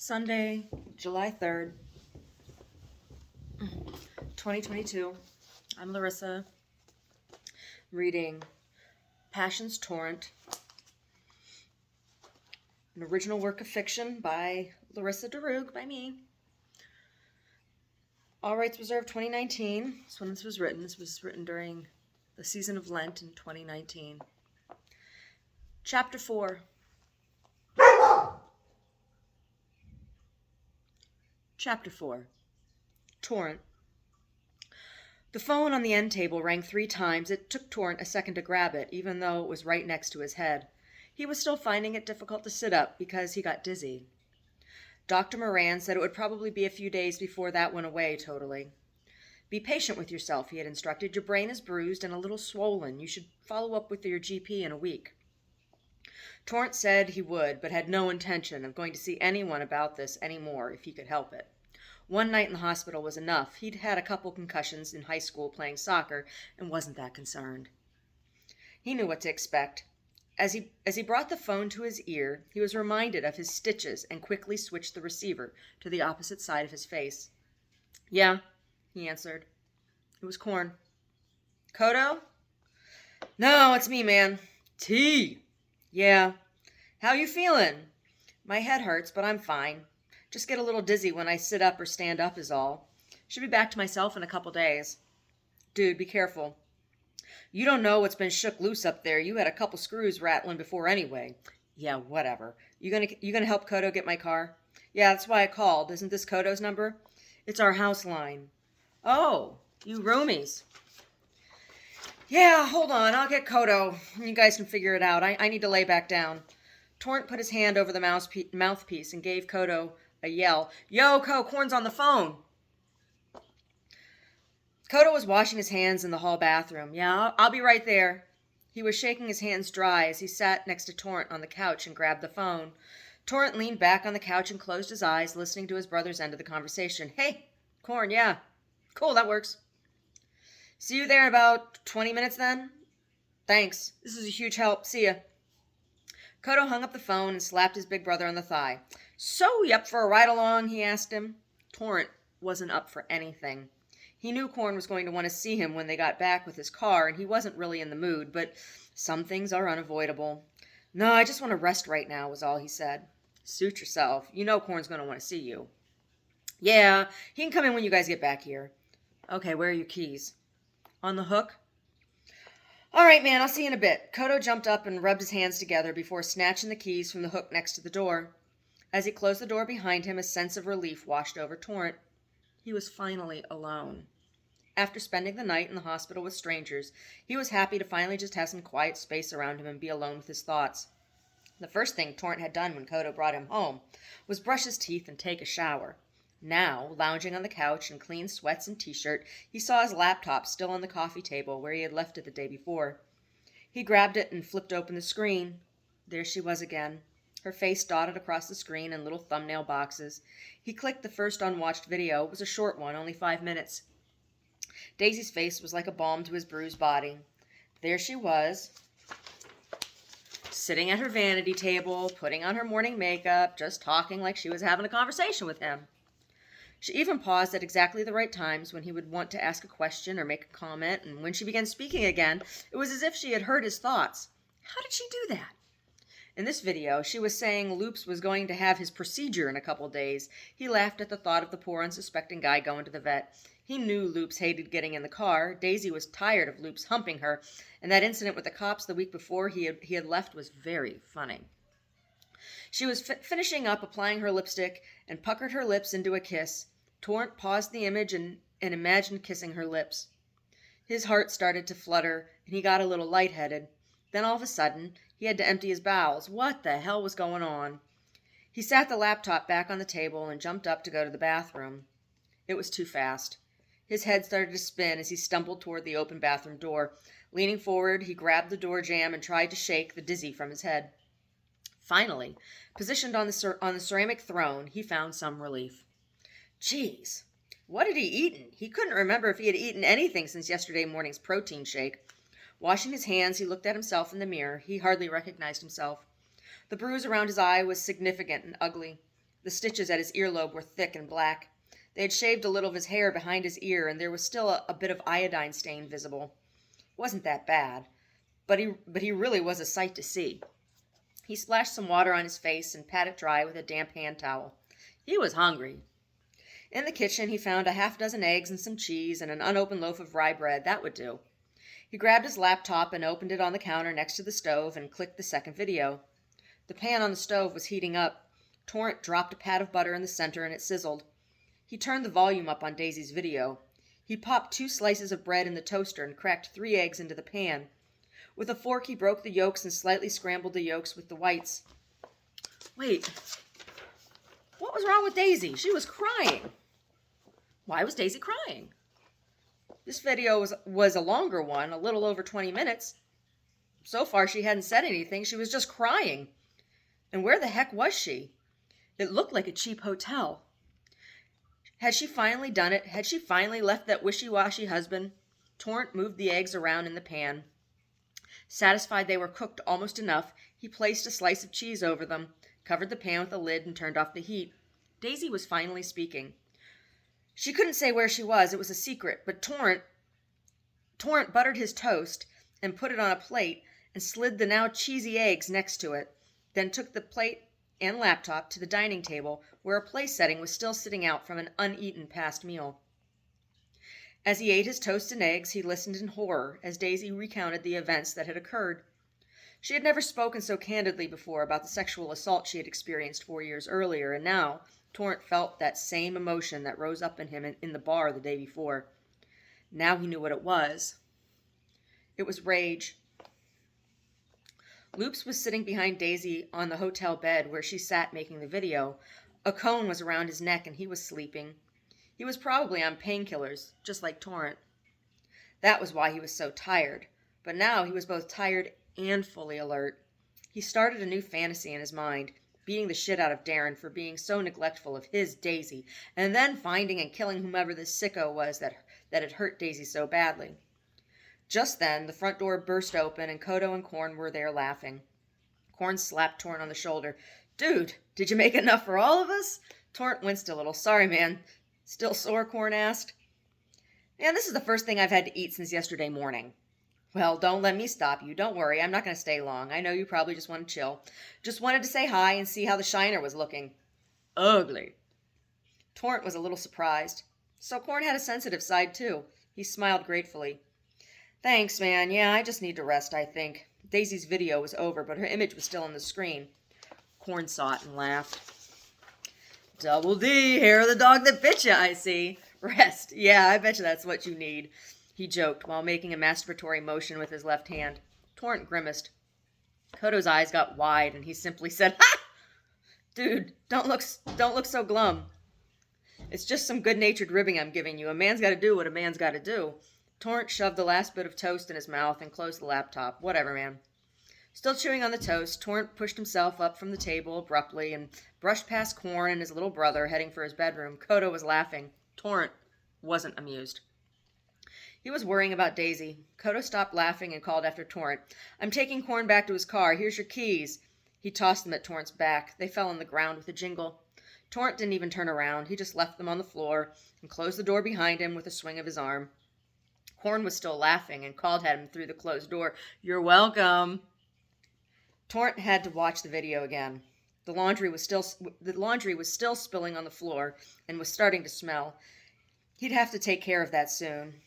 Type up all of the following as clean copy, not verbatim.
Sunday, July 3rd, 2022. I'm Larissa, reading Passion's Torrent, an original work of fiction by Larissa Dahroug, by me. All rights reserved 2019. That's when this was written. This was written during the season of Lent in 2019. Chapter 4. Chapter 4. Torrent. The phone on the end table rang 3 times. It took Torrent a second to grab it, even though it was right next to his head. He was still finding it difficult to sit up because he got dizzy. Dr. Moran said it would probably be a few days before that went away totally. Be patient with yourself, he had instructed. Your brain is bruised and a little swollen. You should follow up with your GP in a week. Torrent said he would, but had no intention of going to see anyone about this anymore if he could help it. One night in the hospital was enough. He'd had a couple concussions in high school playing soccer and wasn't that concerned. He knew what to expect. As he brought the phone to his ear, he was reminded of his stitches and quickly switched the receiver to the opposite side of his face. Yeah, he answered. It was Korn. Kodo? No, it's me, man. T. Yeah. How you feeling? My head hurts, but I'm fine. Just get a little dizzy when I sit up or stand up is all. Should be back to myself in a couple days. Dude, be careful. You don't know what's been shook loose up there. You had a couple screws rattling before anyway. Yeah, whatever. You gonna help Kodo get my car? Yeah, that's why I called. Isn't this Kodo's number? It's our house line. Oh, you roomies. Yeah, hold on. I'll get Kodo. You guys can figure it out. I need to lay back down. Torrent put his hand over the mouthpiece and gave Kodo a yell. Yo, Korn's on the phone. Kodo was washing his hands in the hall bathroom. Yeah, I'll be right there. He was shaking his hands dry as he sat next to Torrent on the couch and grabbed the phone. Torrent leaned back on the couch and closed his eyes, listening to his brother's end of the conversation. Hey, Korn, yeah. Cool, that works. See you there in about 20 minutes then? Thanks. This is a huge help. See ya. Kodo hung up the phone and slapped his big brother on the thigh. So, you up for a ride along? He asked him. Torrent wasn't up for anything. He knew Korn was going to want to see him when they got back with his car, and he wasn't really in the mood, but some things are unavoidable. No, I just want to rest right now, was all he said. Suit yourself. You know Korn's going to want to see you. Yeah, he can come in when you guys get back here. Okay, where are your keys? On the hook? All right, man, I'll see you in a bit. Kodo jumped up and rubbed his hands together before snatching the keys from the hook next to the door. As he closed the door behind him, a sense of relief washed over Torrent. He was finally alone. After spending the night in the hospital with strangers, he was happy to finally just have some quiet space around him and be alone with his thoughts. The first thing Torrent had done when Kodo brought him home was brush his teeth and take a shower. Now, lounging on the couch in clean sweats and t-shirt, he saw his laptop still on the coffee table where he had left it the day before. He grabbed it and flipped open the screen. There she was again, her face dotted across the screen in little thumbnail boxes. He clicked the first unwatched video. It was a short one, only 5 minutes. Daisy's face was like a balm to his bruised body. There she was, sitting at her vanity table, putting on her morning makeup, just talking like she was having a conversation with him. She even paused at exactly the right times when he would want to ask a question or make a comment, and when she began speaking again, it was as if she had heard his thoughts. How did she do that? In this video, she was saying Loops was going to have his procedure in a couple days. He laughed at the thought of the poor unsuspecting guy going to the vet. He knew Loops hated getting in the car. Daisy was tired of Loops humping her, and that incident with the cops the week before he had left was very funny. She was finishing up applying her lipstick and puckered her lips into a kiss. Torrent paused the image and imagined kissing her lips. His heart started to flutter, and he got a little lightheaded. Then all of a sudden, he had to empty his bowels. What the hell was going on? He sat the laptop back on the table and jumped up to go to the bathroom. It was too fast. His head started to spin as he stumbled toward the open bathroom door. Leaning forward, he grabbed the door jamb and tried to shake the dizzy from his head. Finally, positioned on the ceramic throne, he found some relief. Jeez, what had he eaten? He couldn't remember if he had eaten anything since yesterday morning's protein shake. Washing his hands, he looked at himself in the mirror. He hardly recognized himself. The bruise around his eye was significant and ugly. The stitches at his earlobe were thick and black. They had shaved a little of his hair behind his ear, and there was still a bit of iodine stain visible. It wasn't that bad, but he really was a sight to see. He splashed some water on his face and pat it dry with a damp hand towel. He was hungry. In the kitchen, he found a half-dozen eggs and some cheese and an unopened loaf of rye bread. That would do. He grabbed his laptop and opened it on the counter next to the stove and clicked the second video. The pan on the stove was heating up. Torrent dropped a pat of butter in the center and it sizzled. He turned the volume up on Daisy's video. He popped 2 slices of bread in the toaster and cracked 3 eggs into the pan. With a fork, he broke the yolks and slightly scrambled the yolks with the whites. Wait, what was wrong with Daisy? She was crying. Why was Daisy crying? This video was a longer one, a little over 20 minutes. So far, she hadn't said anything. She was just crying. And where the heck was she? It looked like a cheap hotel. Had she finally done it? Had she finally left that wishy-washy husband? Torrent moved the eggs around in the pan. Satisfied they were cooked almost enough, he placed a slice of cheese over them, covered the pan with a lid, and turned off the heat. Daisy was finally speaking. She couldn't say where she was. It was a secret, but Torrent buttered his toast and put it on a plate and slid the now cheesy eggs next to it, then took the plate and laptop to the dining table where a place setting was still sitting out from an uneaten past meal. As he ate his toast and eggs, he listened in horror as Daisy recounted the events that had occurred. She had never spoken so candidly before about the sexual assault she had experienced 4 years earlier, and now Torrent felt that same emotion that rose up in him in the bar the day before. Now he knew what it was. It was rage. Loops was sitting behind Daisy on the hotel bed where she sat making the video. A cone was around his neck and he was sleeping. He was probably on painkillers, just like Torrent. That was why he was so tired. But now he was both tired and fully alert. He started a new fantasy in his mind, beating the shit out of Darren for being so neglectful of his Daisy, and then finding and killing whomever this sicko was that had hurt Daisy so badly. Just then, the front door burst open, and Kodo and Korn were there laughing. Korn slapped Torrent on the shoulder. "Dude, did you make enough for all of us?" Torrent winced a little. "Sorry, man." "Still sore?" Korn asked. "Man, this is the first thing I've had to eat since yesterday morning." "Well, don't let me stop you. Don't worry, I'm not going to stay long. I know you probably just want to chill. Just wanted to say hi and see how the shiner was looking." "Ugly." Torrent was a little surprised. So Korn had a sensitive side, too. He smiled gratefully. "Thanks, man. Yeah, I just need to rest, I think." Daisy's video was over, but her image was still on the screen. Korn saw it and laughed. "Double D, hair of the dog that bit you, I see. Rest. Yeah, I bet you that's what you need," he joked while making a masturbatory motion with his left hand. Torrent grimaced. Kodo's eyes got wide, and he simply said, "Ha! Dude, don't look so glum. It's just some good-natured ribbing I'm giving you. A man's got to do what a man's got to do." Torrent shoved the last bit of toast in his mouth and closed the laptop. "Whatever, man." Still chewing on the toast, Torrent pushed himself up from the table abruptly and brushed past Korn and his little brother, heading for his bedroom. Kodo was laughing. Torrent wasn't amused. He was worrying about Daisy. Kodo stopped laughing and called after Torrent. "I'm taking Korn back to his car. Here's your keys." He tossed them at Torrent's back. They fell on the ground with a jingle. Torrent didn't even turn around. He just left them on the floor and closed the door behind him with a swing of his arm. Korn was still laughing and called at him through the closed door. "You're welcome." Torrent had to watch the video again. The laundry was still spilling on the floor and was starting to smell. He'd have to take care of that soon.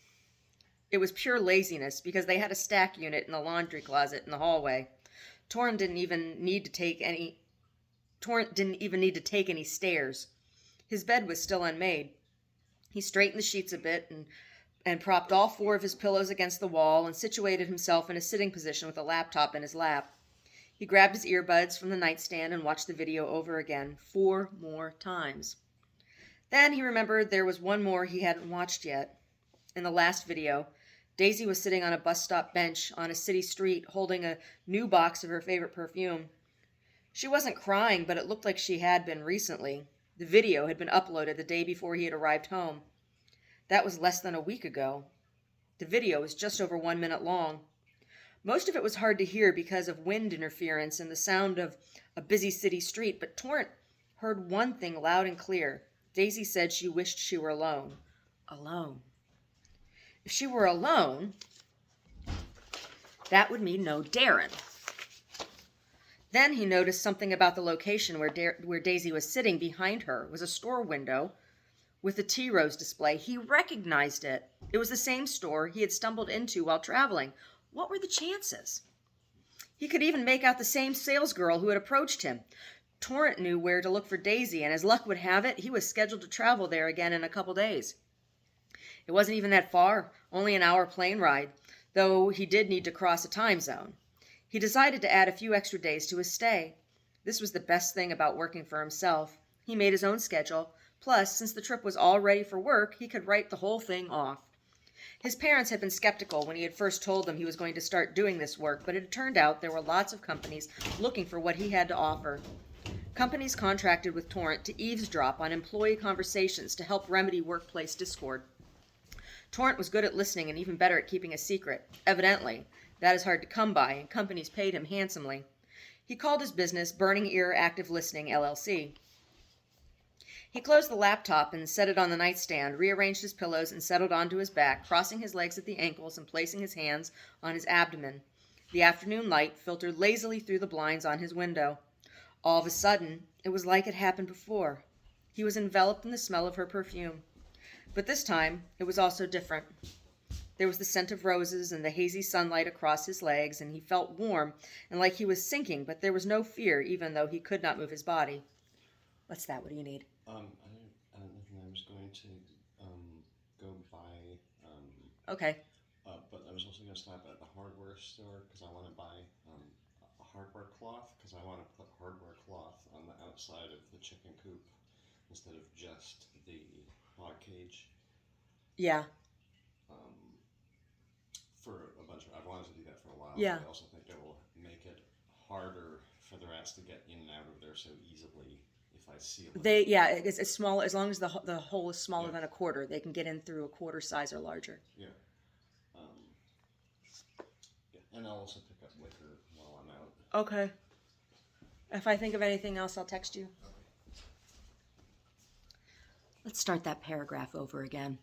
It was pure laziness because they had a stack unit in the laundry closet in the hallway. Torrent didn't even need to take any stairs. His bed was still unmade. He straightened the sheets a bit and propped all 4 of his pillows against the wall and situated himself in a sitting position with a laptop in his lap. He grabbed his earbuds from the nightstand and watched the video over again 4 more times. Then he remembered there was one more he hadn't watched yet. In the last video, Daisy was sitting on a bus stop bench on a city street holding a new box of her favorite perfume. She wasn't crying, but it looked like she had been recently. The video had been uploaded the day before he had arrived home. That was less than a week ago. The video was just over 1 minute long. Most of it was hard to hear because of wind interference and the sound of a busy city street, but Torrent heard one thing loud and clear. Daisy said she wished she were alone. Alone. If she were alone, that would mean no Darren. Then he noticed something about the location where Daisy was sitting. Behind her was a store window with a tea rose display. He recognized it. It was the same store he had stumbled into while traveling. What were the chances? He could even make out the same salesgirl who had approached him. Torrent knew where to look for Daisy, and as luck would have it, he was scheduled to travel there again in a couple days. It wasn't even that far, only an hour plane ride, though he did need to cross a time zone. He decided to add a few extra days to his stay. This was the best thing about working for himself. He made his own schedule. Plus, since the trip was all ready for work, he could write the whole thing off. His parents had been skeptical when he had first told them he was going to start doing this work, but it had turned out there were lots of companies looking for what he had to offer. Companies contracted with Torrent to eavesdrop on employee conversations to help remedy workplace discord. Torrent was good at listening and even better at keeping a secret. Evidently, that is hard to come by, and companies paid him handsomely. He called his business Burning Ear Active Listening, LLC. He closed the laptop and set it on the nightstand, rearranged his pillows and settled onto his back, crossing his legs at the ankles and placing his hands on his abdomen. The afternoon light filtered lazily through the blinds on his window. All of a sudden, it was like it happened before. He was enveloped in the smell of her perfume. But this time, it was also different. There was the scent of roses and the hazy sunlight across his legs, and he felt warm and like he was sinking, but there was no fear, even though he could not move his body. What's that? What do you need? I don't think I was going to go buy. Okay. But I was also going to stop at the hardware store because I want to buy a hardware cloth because I want to put hardware cloth on the outside of the chicken coop instead of just the hog cage. Yeah. For a bunch of, I've wanted to do that for a while. Yeah. But I also think it will make it harder for the rats to get in and out of there so easily if I seal it. It's small. As long as the hole is smaller than a quarter, they can get in through a quarter size or larger. Yeah. And I'll also pick up liquor while I'm out. Okay. If I think of anything else, I'll text you. Okay. Let's start that paragraph over again.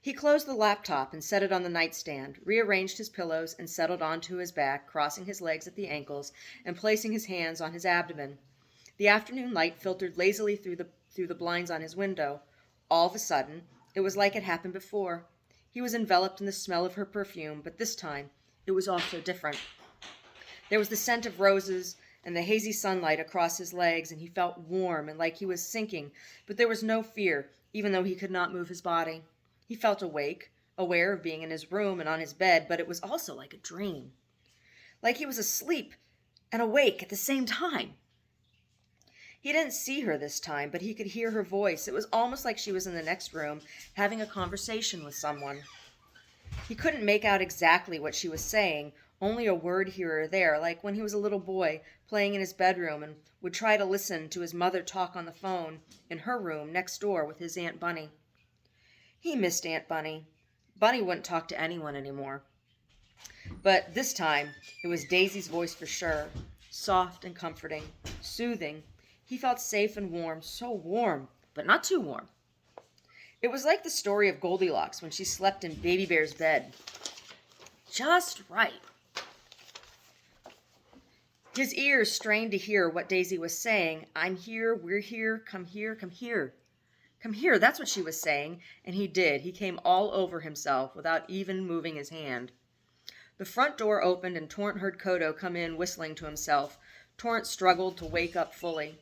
He closed the laptop and set it on the nightstand, rearranged his pillows and settled onto his back, crossing his legs at the ankles and placing his hands on his abdomen. The afternoon light filtered lazily through the blinds on his window. All of a sudden, it was like it happened before. He was enveloped in the smell of her perfume, but this time, it was also different. There was the scent of roses and the hazy sunlight across his legs, and he felt warm and like he was sinking, but there was no fear, even though he could not move his body. He felt awake, aware of being in his room and on his bed, but it was also like a dream. Like he was asleep and awake at the same time. He didn't see her this time, but he could hear her voice. It was almost like she was in the next room having a conversation with someone. He couldn't make out exactly what she was saying, only a word here or there, like when he was a little boy playing in his bedroom and would try to listen to his mother talk on the phone in her room next door with his Aunt Bunny. He missed Aunt Bunny. Bunny wouldn't talk to anyone anymore. But this time, it was Daisy's voice for sure. Soft and comforting, soothing. He felt safe and warm, so warm, but not too warm. It was like the story of Goldilocks when she slept in Baby Bear's bed. Just right. His ears strained to hear what Daisy was saying. I'm here, we're here, come here, come here. Come here, that's what she was saying, and he did. He came all over himself without even moving his hand. The front door opened and Torrent heard Kodo come in whistling to himself. Torrent struggled to wake up fully.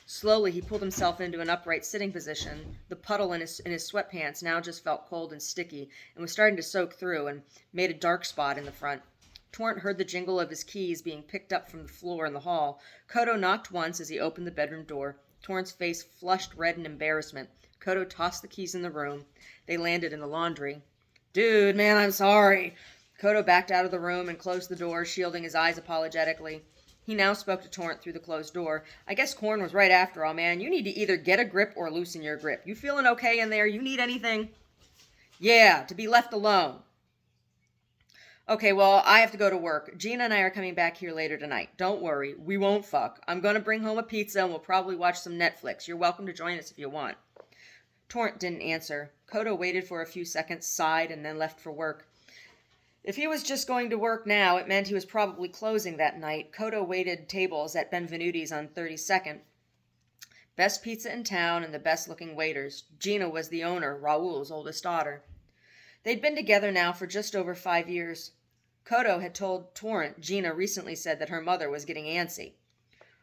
Slowly, he pulled himself into an upright sitting position. The puddle in his sweatpants now just felt cold and sticky and was starting to soak through and made a dark spot in the front. Torrent heard the jingle of his keys being picked up from the floor in the hall. Kodo knocked once as he opened the bedroom door. Torrent's face flushed red in embarrassment. Kodo tossed the keys in the room. They landed in the laundry. Dude, man, I'm sorry. Kodo backed out of the room and closed the door, shielding his eyes apologetically. He now spoke to Torrent through the closed door. I guess Korn was right after all, man. You need to either get a grip or loosen your grip. You feeling okay in there? You need anything? Yeah, to be left alone. Okay, well, I have to go to work. Gina and I are coming back here later tonight. Don't worry, we won't fuck. I'm gonna bring home a pizza and we'll probably watch some Netflix. You're welcome to join us if you want. Torrent didn't answer. Kodo waited for a few seconds, sighed, and then left for work. If he was just going to work now, it meant he was probably closing that night. Kodo waited tables at Benvenuti's on 32nd. Best pizza in town and the best looking waiters. Gina was the owner, Raoul's oldest daughter. They'd been together now for just over 5 years. Kodo had told Torrent Gina recently said that her mother was getting antsy.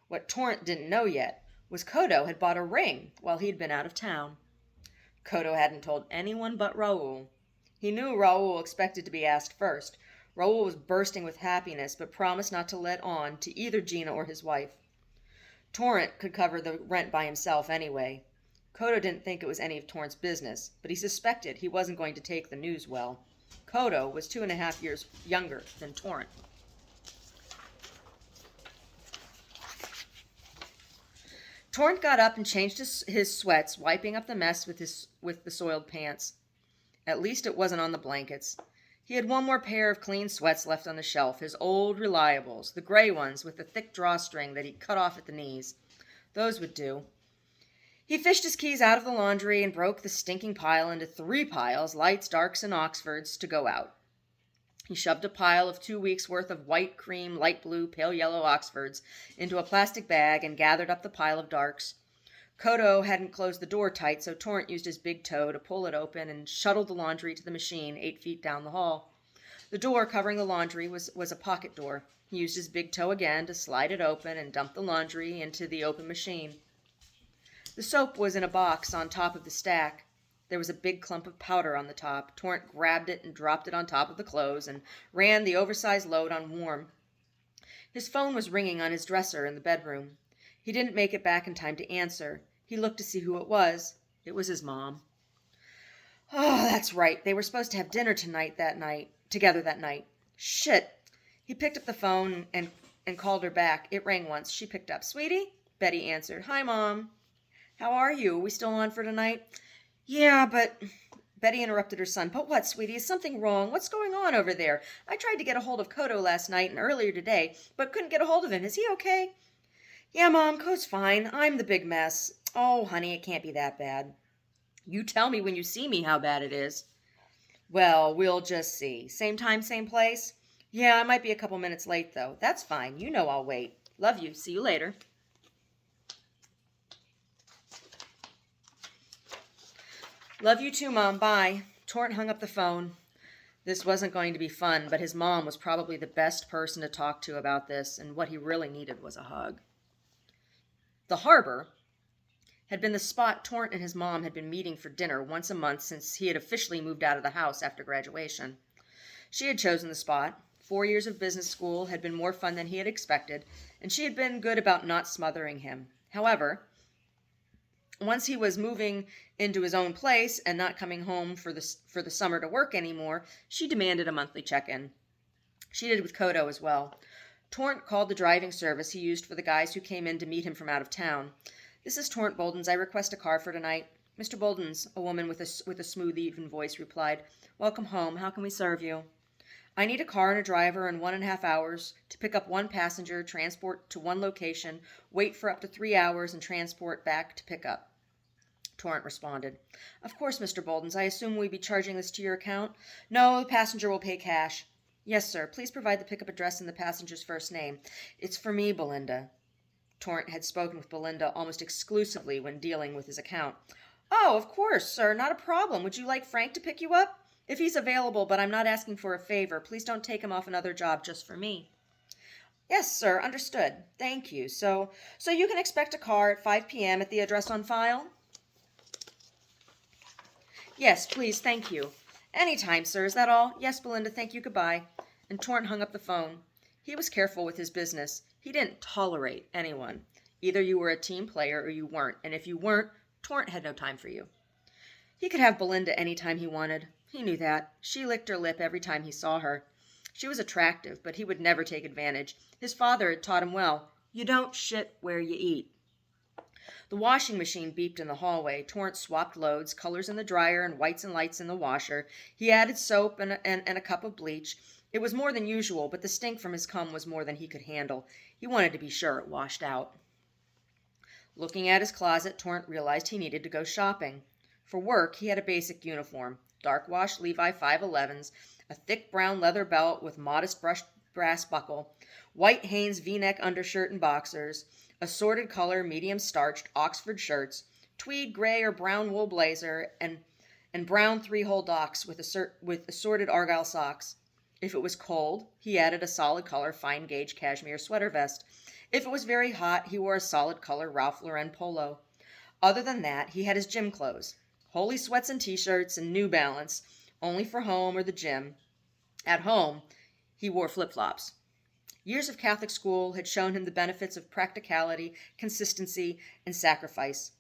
What Torrent didn't know yet was Kodo had bought a ring while he'd been out of town. Kodo hadn't told anyone but Raoul. He knew Raoul expected to be asked first. Raoul was bursting with happiness, but promised not to let on to either Gina or his wife. Torrent could cover the rent by himself anyway. Kodo didn't think it was any of Torrent's business, but he suspected he wasn't going to take the news well. Kodo was 2.5 years younger than Torrent. Torrent got up and changed his sweats, wiping up the mess with the soiled pants. At least it wasn't on the blankets. He had one more pair of clean sweats left on the shelf, his old reliables, the gray ones with the thick drawstring that he cut off at the knees. Those would do. He fished his keys out of the laundry and broke the stinking pile into 3 piles, lights, darks, and Oxfords, to go out. He shoved a pile of 2 weeks' worth of white, cream, light blue, pale yellow Oxfords into a plastic bag and gathered up the pile of darks. Kodo hadn't closed the door tight, so Torrent used his big toe to pull it open and shuttled the laundry to the machine 8 feet down the hall. The door covering the laundry was a pocket door. He used his big toe again to slide it open and dump the laundry into the open machine. The soap was in a box on top of the stack. There was a big clump of powder on the top. Torrent grabbed it and dropped it on top of the clothes and ran the oversized load on warm. His phone was ringing on his dresser in the bedroom. He didn't make it back in time to answer. He looked to see who it was. It was his mom. Oh, that's right. They were supposed to have dinner together that night. Shit. He picked up the phone and called her back. It rang once. She picked up. Sweetie? Betty answered. Hi, Mom. How are you? Are we still on for tonight? Yeah, but... Betty interrupted her son. But what, sweetie? Is something wrong? What's going on over there? I tried to get a hold of Kodo last night and earlier today, but couldn't get a hold of him. Is he okay? Yeah, Mom, Code's fine. I'm the big mess. Oh, honey, it can't be that bad. You tell me when you see me how bad it is. Well, we'll just see. Same time, same place? Yeah, I might be a couple minutes late, though. That's fine. You know I'll wait. Love you. See you later. Love you too, Mom. Bye. Torrent hung up the phone. This wasn't going to be fun, but his mom was probably the best person to talk to about this, and what he really needed was a hug. The harbor had been the spot Torrent and his mom had been meeting for dinner once a month since he had officially moved out of the house after graduation. She had chosen the spot. 4 years of business school had been more fun than he had expected, and she had been good about not smothering him. However, once he was moving into his own place and not coming home for the summer to work anymore, she demanded a monthly check-in. She did with Kodo as well. Torrent called the driving service he used for the guys who came in to meet him from out of town. This is Torrent Bolden's. I request a car for tonight. Mr. Bolden's, a woman with a smooth, even voice replied. Welcome home. How can we serve you? I need a car and a driver in 1.5 hours to pick up 1 passenger, transport to 1 location, wait for up to 3 hours, and transport back to pick up. Torrent responded. Of course, Mr. Bolden's. I assume we'd be charging this to your account? No, the passenger will pay cash. Yes, sir. Please provide the pickup address and the passenger's first name. It's for me, Belinda. Torrent had spoken with Belinda almost exclusively when dealing with his account. Oh, of course, sir. Not a problem. Would you like Frank to pick you up? If he's available, but I'm not asking for a favor. Please don't take him off another job just for me. Yes, sir. Understood. Thank you. So you can expect a car at 5 p.m. at the address on file? Yes, please. Thank you. Any time, sir. Is that all? Yes, Belinda. Thank you. Goodbye. And Torrent hung up the phone. He was careful with his business. He didn't tolerate anyone. Either you were a team player or you weren't, and if you weren't, Torrent had no time for you. He could have Belinda any time he wanted. He knew that. She licked her lip every time he saw her. She was attractive, but he would never take advantage. His father had taught him well. You don't shit where you eat. The washing machine beeped in the hallway. Torrent swapped loads, colors in the dryer and whites and lights in the washer. He added soap and a cup of bleach. It was more than usual, but the stink from his cum was more than he could handle. He wanted to be sure it washed out. Looking at his closet, Torrent realized he needed to go shopping. For work, he had a basic uniform, dark wash Levi 511s, a thick brown leather belt with modest brushed brass buckle, white Hanes V-neck undershirt and boxers, assorted color medium starched Oxford shirts, tweed gray or brown wool blazer, and brown three-hole docks with assorted argyle socks. If it was cold, he added a solid color fine gauge cashmere sweater vest. If it was very hot, he wore a solid color Ralph Lauren polo. Other than that, he had his gym clothes, holey sweats and t-shirts and New Balance, only for home or the gym. At home, he wore flip-flops. Years of Catholic school had shown him the benefits of practicality, consistency, and sacrifice.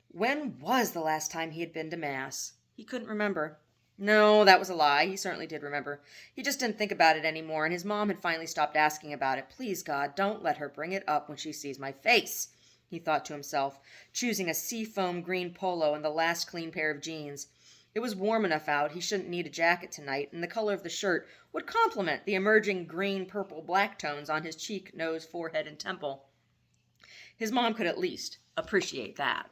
When was the last time he had been to Mass? He couldn't remember. No, that was a lie. He certainly did remember. He just didn't think about it anymore, and his mom had finally stopped asking about it. Please, God, don't let her bring it up when she sees my face, he thought to himself, choosing a seafoam green polo and the last clean pair of jeans. It was warm enough out, he shouldn't need a jacket tonight, and the color of the shirt would complement the emerging green, purple, black tones on his cheek, nose, forehead, and temple. His mom could at least appreciate that.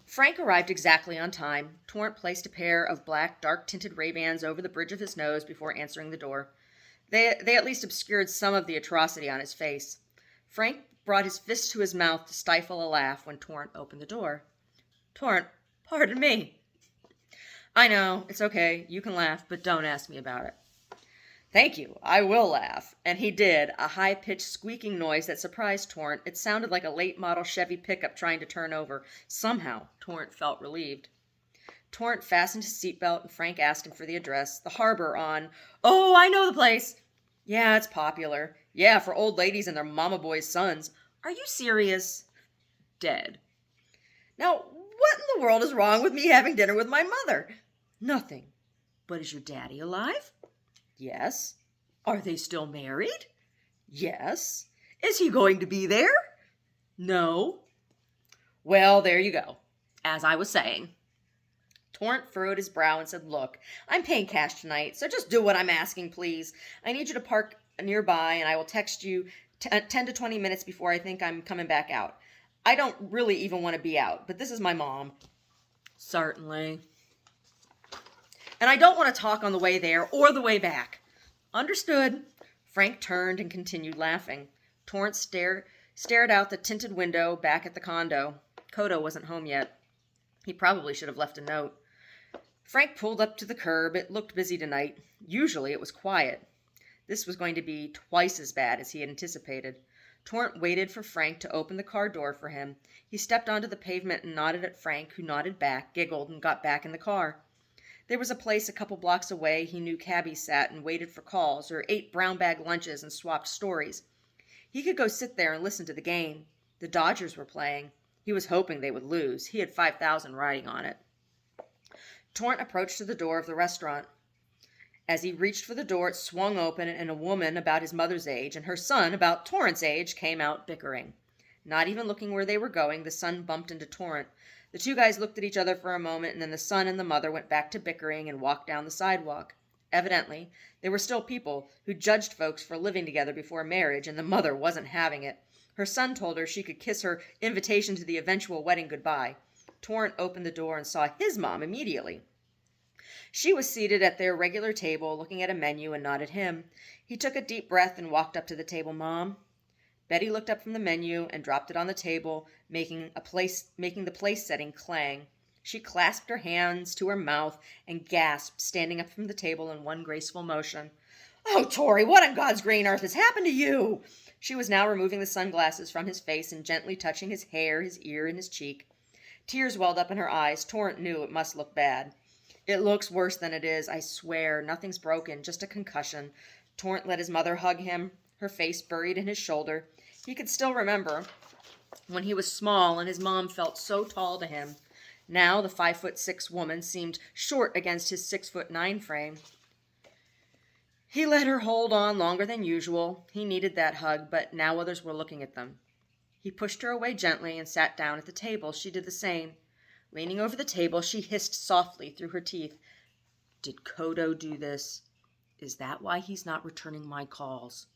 Frank arrived exactly on time. Torrent placed a pair of black, dark-tinted Ray-Bans over the bridge of his nose before answering the door. They at least obscured some of the atrocity on his face. Frank brought his fist to his mouth to stifle a laugh when Torrent opened the door. Torrent, pardon me. I know, it's okay. You can laugh, but don't ask me about it. Thank you, I will laugh. And he did, a high-pitched squeaking noise that surprised Torrent. It sounded like a late-model Chevy pickup trying to turn over. Somehow, Torrent felt relieved. Torrent fastened his seatbelt, and Frank asked him for the address. The Harbor on... Oh, I know the place! Yeah, it's popular. Yeah, for old ladies and their mama boys' sons. Are you serious? Dead. Now, what in the world is wrong with me having dinner with my mother? Nothing. But is your daddy alive? Yes. Are they still married? Yes. Is he going to be there? No. Well, there you go. As I was saying. Torrent furrowed his brow and said, Look, I'm paying cash tonight, so just do what I'm asking, please. I need you to park nearby, and I will text you 10 to 20 minutes before I think I'm coming back out. I don't really even want to be out, but this is my mom. Certainly. And I don't want to talk on the way there or the way back. Understood. Frank turned and continued laughing. Torrent stared out the tinted window back at the condo. Kodo wasn't home yet. He probably should have left a note. Frank pulled up to the curb. It looked busy tonight. Usually it was quiet. This was going to be twice as bad as he had anticipated. Torrent waited for Frank to open the car door for him. He stepped onto the pavement and nodded at Frank, who nodded back, giggled, and got back in the car. There was a place a couple blocks away he knew cabbies sat and waited for calls or ate brown bag lunches and swapped stories. He could go sit there and listen to the game. The Dodgers were playing. He was hoping they would lose. He had 5,000 riding on it. Torrent approached to the door of the restaurant. As he reached for the door, it swung open, and a woman about his mother's age and her son about Torrent's age came out bickering. Not even looking where they were going, the son bumped into Torrent. The two guys looked at each other for a moment, and then the son and the mother went back to bickering and walked down the sidewalk. Evidently, there were still people who judged folks for living together before marriage, and the mother wasn't having it. Her son told her she could kiss her invitation to the eventual wedding goodbye. Torrent opened the door and saw his mom immediately. She was seated at their regular table, looking at a menu, and nodded him. He took a deep breath and walked up to the table. Mom? Betty looked up from the menu and dropped it on the table, making the place setting clang. She clasped her hands to her mouth and gasped, standing up from the table in one graceful motion. Oh, Tori, what on God's green earth has happened to you? She was now removing the sunglasses from his face and gently touching his hair, his ear, and his cheek. Tears welled up in her eyes. Torrent knew it must look bad. It looks worse than it is, I swear. Nothing's broken, just a concussion. Torrent let his mother hug him, her face buried in his shoulder. He could still remember when he was small and his mom felt so tall to him. Now the 5'6" woman seemed short against his 6'9" frame. He let her hold on longer than usual. He needed that hug, but now others were looking at them. He pushed her away gently and sat down at the table. She did the same. Leaning over the table, she hissed softly through her teeth. Did Kodo do this? Is that why he's not returning my calls?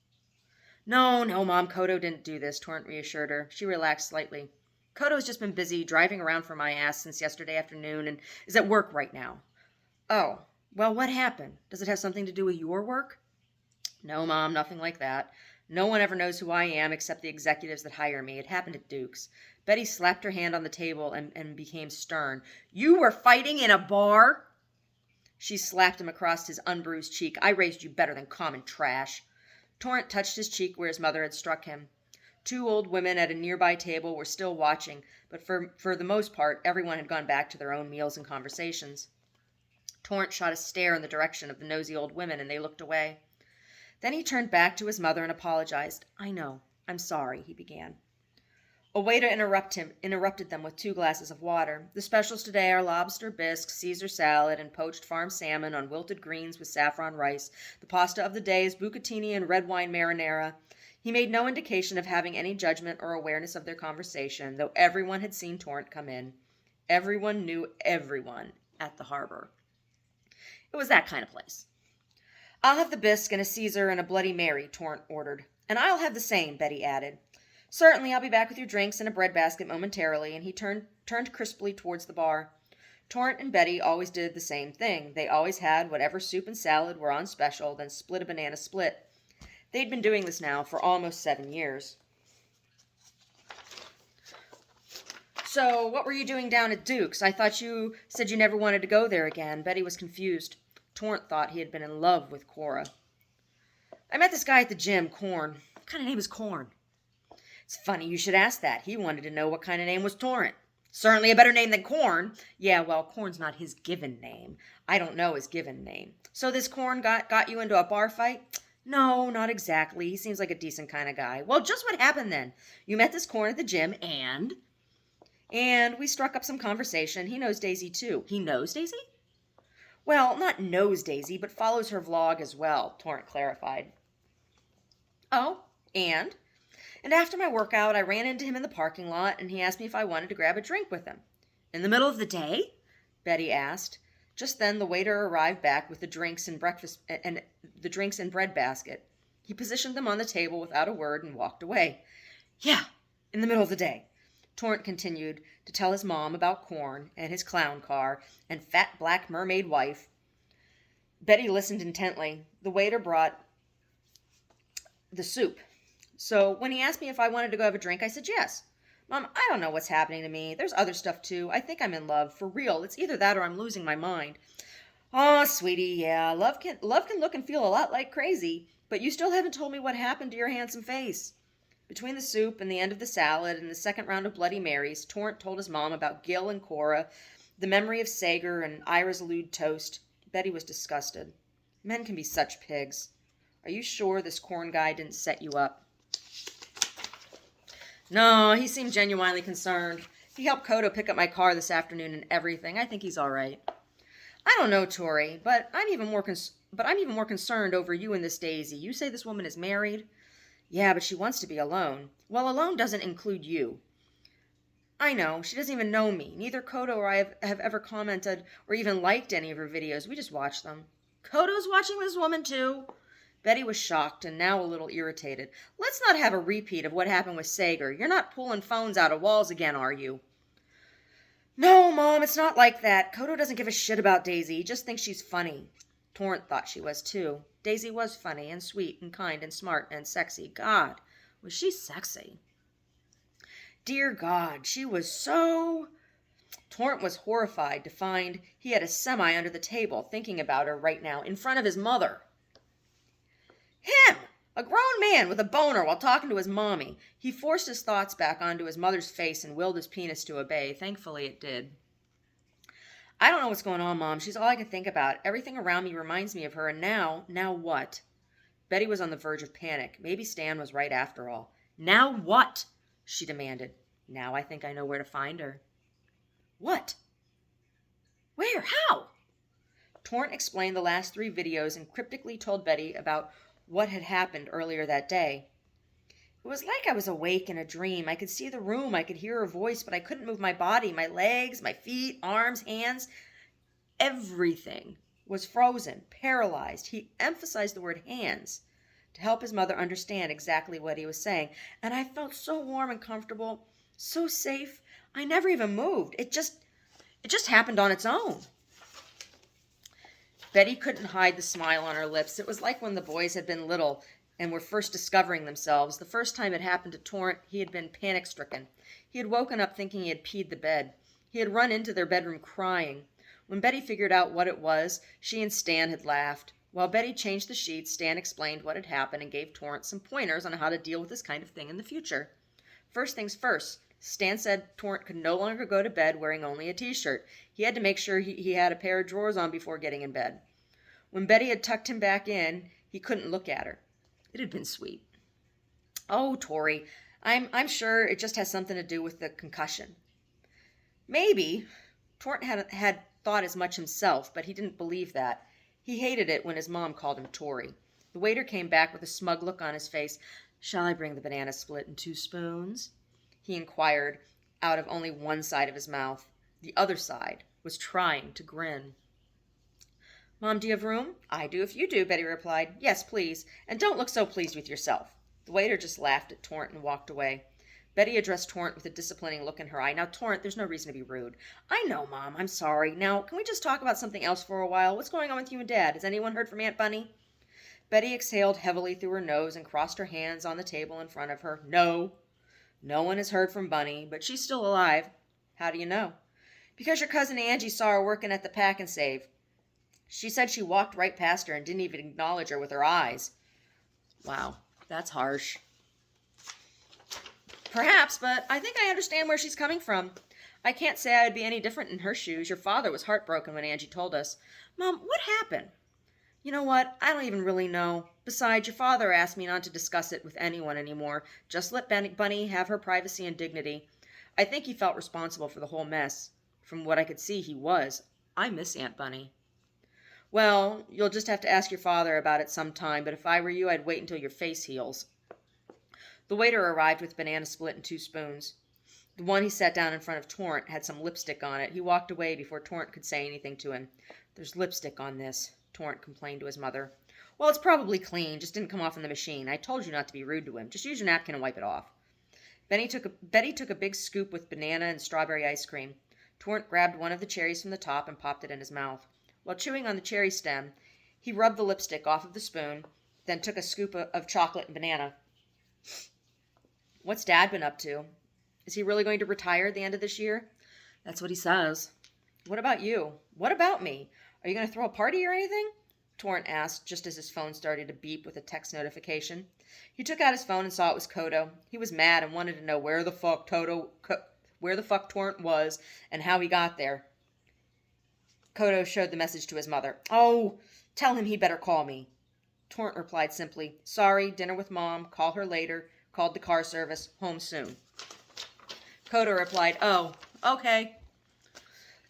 No, Mom, Kodo didn't do this, Torrent reassured her. She relaxed slightly. Kodo's just been busy driving around for my ass since yesterday afternoon and is at work right now. Oh, well, what happened? Does it have something to do with your work? No, Mom, nothing like that. No one ever knows who I am except the executives that hire me. It happened at Duke's. Betty slapped her hand on the table and became stern. You were fighting in a bar? She slapped him across his unbruised cheek. I raised you better than common trash. Torrent touched his cheek where his mother had struck him. Two old women at a nearby table were still watching, but for the most part, everyone had gone back to their own meals and conversations. Torrent shot a stare in the direction of the nosy old women, and they looked away. Then he turned back to his mother and apologized. I know. I'm sorry, he began. A waiter interrupted them with 2 glasses of water. The specials today are lobster bisque, Caesar salad, and poached farm salmon on wilted greens with saffron rice. The pasta of the day is bucatini and red wine marinara. He made no indication of having any judgment or awareness of their conversation, though everyone had seen Torrent come in. Everyone knew everyone at the harbor. It was that kind of place. I'll have the bisque and a Caesar and a Bloody Mary, Torrent ordered. And I'll have the same, Betty added. Certainly, I'll be back with your drinks and a breadbasket momentarily, and he turned crisply towards the bar. Torrent and Betty always did the same thing. They always had whatever soup and salad were on special, then split a banana split. They'd been doing this now for almost 7 years. So, what were you doing down at Duke's? I thought you said you never wanted to go there again. Betty was confused. Torrent thought he had been in love with Cora. I met this guy at the gym, Corn. What kind of name is Corn? It's funny you should ask that. He wanted to know what kind of name was Torrent. Certainly a better name than Corn. Yeah, well, Corn's not his given name. I don't know his given name. So this Corn got you into a bar fight? No, not exactly. He seems like a decent kind of guy. Well, just what happened then? You met this Corn at the gym and we struck up some conversation. He knows Daisy too. He knows Daisy? Well, not knows Daisy, but follows her vlog as well, Torrent clarified. Oh, and after my workout, I ran into him in the parking lot, and he asked me if I wanted to grab a drink with him. In the middle of the day? Betty asked. Just then, the waiter arrived back with the drinks and bread basket. He positioned them on the table without a word and walked away. Yeah, in the middle of the day. Torrent continued to tell his mom about Corn and his clown car and fat black mermaid wife. Betty listened intently. The waiter brought the soup. So when he asked me if I wanted to go have a drink, I said yes. Mom, I don't know what's happening to me. There's other stuff too. I think I'm in love. For real. It's either that or I'm losing my mind. Oh, sweetie, yeah. Love can look and feel a lot like crazy, but you still haven't told me what happened to your handsome face. Between the soup and the end of the salad and the second round of Bloody Marys, Torrent told his mom about Gil and Cora, the memory of Sager and Ira's lewd toast. Betty was disgusted. Men can be such pigs. Are you sure this Corn guy didn't set you up? No, he seemed genuinely concerned. He helped Kodo pick up my car this afternoon and everything. I think he's all right. I don't know, Tori, but I'm even more concerned over you and this Daisy. You say this woman is married? Yeah, but she wants to be alone. Well, alone doesn't include you. I know. She doesn't even know me. Neither Kodo or I have ever commented or even liked any of her videos. We just watch them. Kodo's watching this woman too? Betty was shocked and now a little irritated. Let's not have a repeat of what happened with Sager. You're not pulling phones out of walls again, are you? No, Mom, it's not like that. Kodo doesn't give a shit about Daisy. He just thinks she's funny. Torrent thought she was too. Daisy was funny and sweet and kind and smart and sexy. God, was she sexy? Dear God, she was so... Torrent was horrified to find he had a semi under the table thinking about her right now in front of his mother. Him! A grown man with a boner while talking to his mommy. He forced his thoughts back onto his mother's face and willed his penis to obey. Thankfully it did. I don't know what's going on, Mom. She's all I can think about. Everything around me reminds me of her, and now what? Betty was on the verge of panic. Maybe Stan was right after all. Now what? She demanded. Now I think I know where to find her. What? Where? How? Torrent explained the last 3 videos and cryptically told Betty about what had happened earlier that day. It was like I was awake in a dream. I could see the room, I could hear her voice, but I couldn't move my body, my legs, my feet, arms, hands. Everything was frozen, paralyzed. He emphasized the word hands to help his mother understand exactly what he was saying. And I felt so warm and comfortable, so safe. I never even moved. It just happened on its own. Betty couldn't hide the smile on her lips. It was like when the boys had been little and were first discovering themselves. The first time it happened to Torrent, he had been panic-stricken. He had woken up thinking he had peed the bed. He had run into their bedroom crying. When Betty figured out what it was, she and Stan had laughed. While Betty changed the sheets, Stan explained what had happened and gave Torrent some pointers on how to deal with this kind of thing in the future. First things first, Stan said Torrent could no longer go to bed wearing only a t-shirt. He had to make sure he had a pair of drawers on before getting in bed. When Betty had tucked him back in, he couldn't look at her. It had been sweet. "Oh, Tori, I'm sure it just has something to do with the concussion." Maybe. Torrent had thought as much himself, but he didn't believe that. He hated it when his mom called him Tori. The waiter came back with a smug look on his face. "Shall I bring the banana split in 2 spoons?" he inquired, out of only one side of his mouth. The other side was trying to grin. "Mom, do you have room?" "I do if you do," Betty replied. "Yes, please. And don't look so pleased with yourself." The waiter just laughed at Torrent and walked away. Betty addressed Torrent with a disciplining look in her eye. "Now, Torrent, there's no reason to be rude." "I know, Mom. I'm sorry. Now, can we just talk about something else for a while? What's going on with you and Dad? Has anyone heard from Aunt Bunny?" Betty exhaled heavily through her nose and crossed her hands on the table in front of her. "No. No one has heard from Bunny, but she's still alive." "How do you know?" "Because your cousin Angie saw her working at the Pack and Save. She said she walked right past her and didn't even acknowledge her with her eyes." Wow, that's harsh. "Perhaps, but I think I understand where she's coming from. I can't say I would be any different in her shoes. Your father was heartbroken when Angie told us." "Mom, what happened?" "You know what? I don't even really know. Besides, your father asked me not to discuss it with anyone anymore. Just let Bunny have her privacy and dignity. I think he felt responsible for the whole mess. From what I could see, he was. I miss Aunt Bunny." "Well, you'll just have to ask your father about it sometime, but if I were you, I'd wait until your face heals." The waiter arrived with banana split and 2 spoons. The one he set down in front of Torrent had some lipstick on it. He walked away before Torrent could say anything to him. "There's lipstick on this," Torrent complained to his mother. "Well, it's probably clean, just didn't come off in the machine. I told you not to be rude to him. Just use your napkin and wipe it off." Betty took a big scoop with banana and strawberry ice cream. Torrent grabbed one of the cherries from the top and popped it in his mouth. While chewing on the cherry stem, he rubbed the lipstick off of the spoon, then took a scoop of chocolate and banana. "What's Dad been up to? Is he really going to retire at the end of this year?" "That's what he says." "What about you? What about me? Are you going to throw a party or anything?" Torrent asked, just as his phone started to beep with a text notification. He took out his phone and saw it was Kodo. He was mad and wanted to know where the fuck Torrent was and how he got there. Kodo showed the message to his mother. "Oh, tell him he better call me." Torrent replied simply, "Sorry, dinner with Mom, call her later, called the car service, home soon." Kodo replied, "Oh, okay."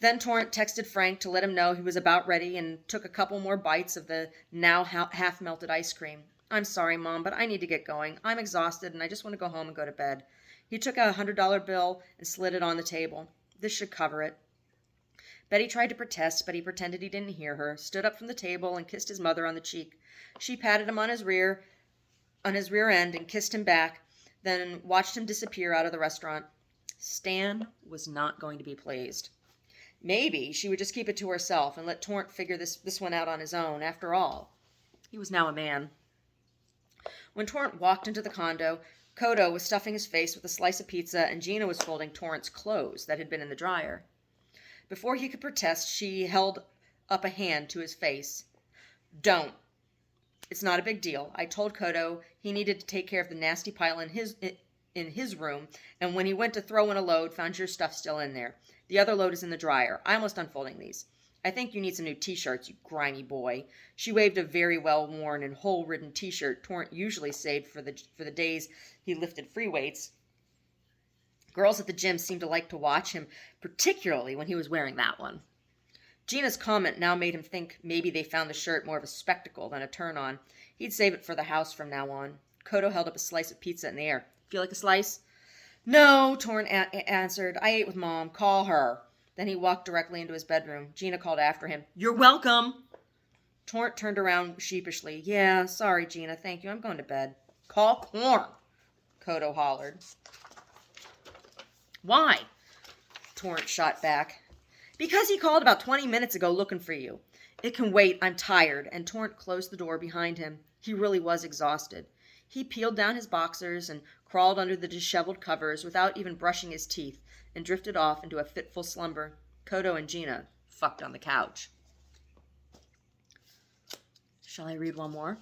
Then Torrent texted Frank to let him know he was about ready and took a couple more bites of the now half-melted ice cream. "I'm sorry, Mom, but I need to get going. I'm exhausted and I just want to go home and go to bed." He took a $100 bill and slid it on the table. "This should cover it." Betty tried to protest, but he pretended he didn't hear her, stood up from the table and kissed his mother on the cheek. She patted him on his rear end and kissed him back, then watched him disappear out of the restaurant. Stan was not going to be pleased. Maybe she would just keep it to herself and let Torrent figure this one out on his own. After all, he was now a man. When Torrent walked into the condo, Kodo was stuffing his face with a slice of pizza and Gina was folding Torrent's clothes that had been in the dryer. Before he could protest, she held up a hand to his face. "Don't. It's not a big deal. I told Kodo he needed to take care of the nasty pile in his room, and when he went to throw in a load, found your stuff still in there. The other load is in the dryer. I'm almost done folding these. I think you need some new t-shirts, you grimy boy." She waved a very well-worn and hole-ridden t-shirt Torrent usually saved for the days he lifted free weights. Girls at the gym seemed to like to watch him, particularly when he was wearing that one. Gina's comment now made him think maybe they found the shirt more of a spectacle than a turn-on. He'd save it for the house from now on. Kodo held up a slice of pizza in the air. Feel like a slice? No, Torrent answered. I ate with Mom. Call her. Then he walked directly into his bedroom. Gina called after him. You're welcome. Torrent turned around sheepishly. Yeah, sorry, Gina. Thank you. I'm going to bed. Call Corn, Kodo hollered. Why? Torrent shot back. Because he called about 20 minutes ago looking for you. It can wait. I'm tired. And Torrent closed the door behind him. He really was exhausted. He peeled down his boxers and crawled under the disheveled covers without even brushing his teeth and drifted off into a fitful slumber. Kodo and Gina fucked on the couch. Shall I read one more?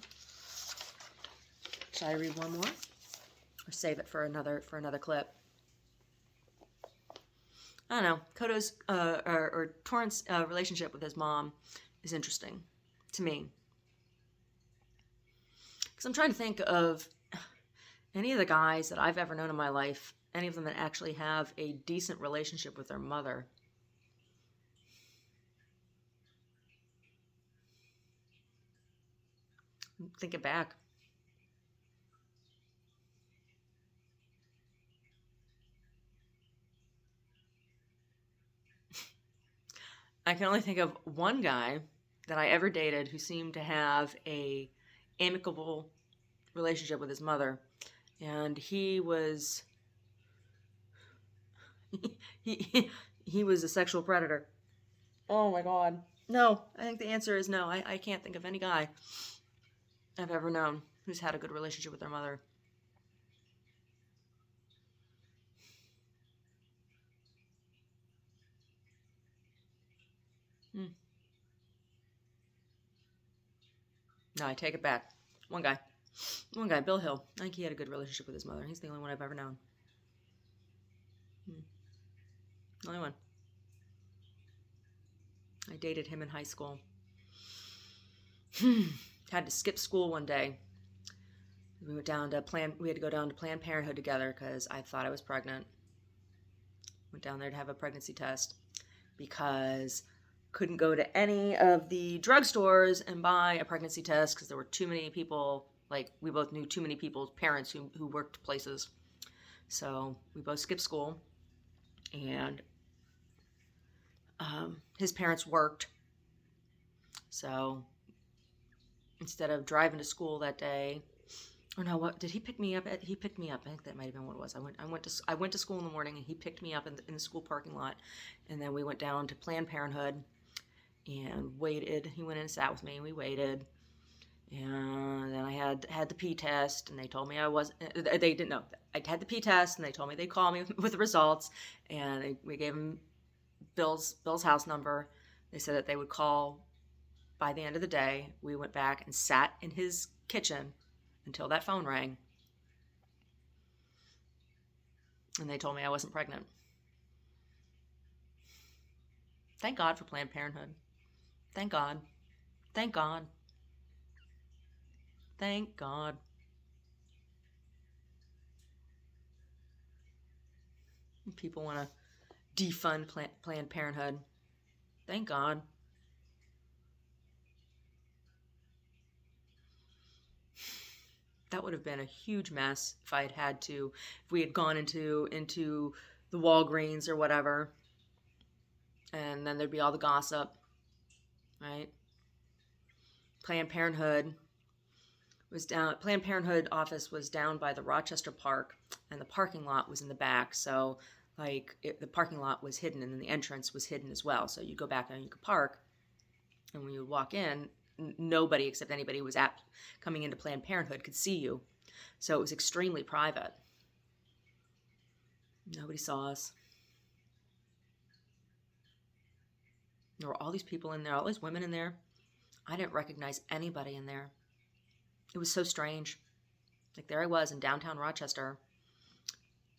Or save it for another clip? I don't know. Kodo's or Torrent's relationship with his mom is interesting to me. Because I'm trying to think of any of the guys that I've ever known in my life, any of them that actually have a decent relationship with their mother. Think it back. I can only think of one guy that I ever dated who seemed to have a amicable relationship with his mother, and he was he was a sexual predator. Oh my God. No, I think the answer is no. I can't think of any guy I've ever known who's had a good relationship with their mother. No, I take it back. One guy, Bill Hill. I think he had a good relationship with his mother. He's the only one I've ever known. Only one. I dated him in high school. Had to skip school one day. We had to go down to Planned Parenthood together because I thought I was pregnant. Went down there to have a pregnancy test because couldn't go to any of the drugstores and buy a pregnancy test because there were too many people. Like, we both knew too many people's parents who worked places. So we both skipped school, and his parents worked. So instead of driving to school that day, or no, what did he pick me up? He picked me up. I think that might have been what it was. I went to school in the morning, and he picked me up in the school parking lot, and then we went down to Planned Parenthood and waited. He went in and sat with me, and we waited. And then I had the P test, and they told me I wasn't. They didn't know. I had the P test, and they told me they'd call me with the results. And we gave him Bill's house number. They said that they would call by the end of the day. We went back and sat in his kitchen until that phone rang. And they told me I wasn't pregnant. Thank God for Planned Parenthood. Thank God. Thank God. Thank God. People want to defund Planned Parenthood. Thank God. That would have been a huge mess if if we had gone into the Walgreens or whatever, and then there'd be all the gossip, right? Planned Parenthood office was down by the Rochester Park, and the parking lot was in the back. So, the parking lot was hidden, and then the entrance was hidden as well. So you go back and you could park, and when you would walk in, nobody except anybody who was coming into Planned Parenthood could see you. So it was extremely private. Nobody saw us. There were all these people in there, all these women in there. I didn't recognize anybody in there. It was so strange. Like, there I was in downtown Rochester,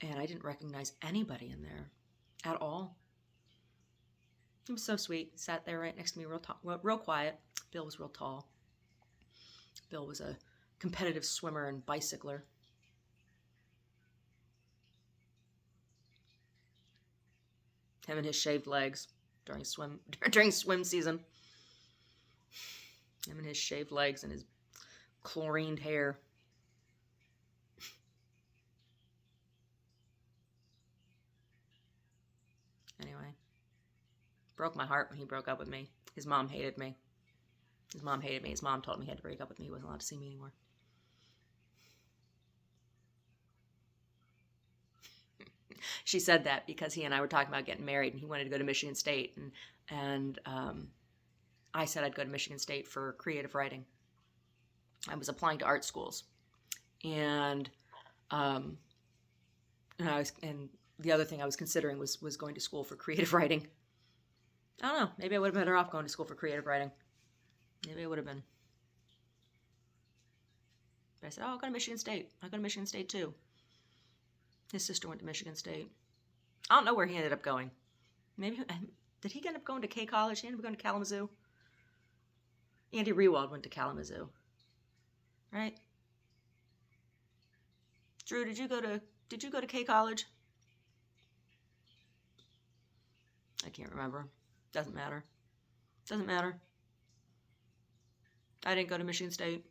and I didn't recognize anybody in there at all. He was so sweet. Sat there right next to me, real quiet. Bill was real tall. Bill was a competitive swimmer and bicycler. Him and his shaved legs during swim season. Him and his shaved legs and his chlorined hair. broke my heart when he broke up with me. His mom hated me. His mom hated me. His mom told me he had to break up with me. He wasn't allowed to see me anymore. She said that because he and I were talking about getting married, and he wanted to go to Michigan State, and I said I'd go to Michigan State for creative writing. I was applying to art schools, and the other thing I was considering was going to school for creative writing. I don't know. Maybe I would have been better off going to school for creative writing. Maybe I would have been. But I said, I'll go to Michigan State. I'll go to Michigan State too. His sister went to Michigan State. I don't know where he ended up going. Maybe, did he end up going to K College? He ended up going to Kalamazoo? Andy Rewald went to Kalamazoo. Right? Drew, did you go to K College? I can't remember. Doesn't matter. Doesn't matter. I didn't go to Michigan State.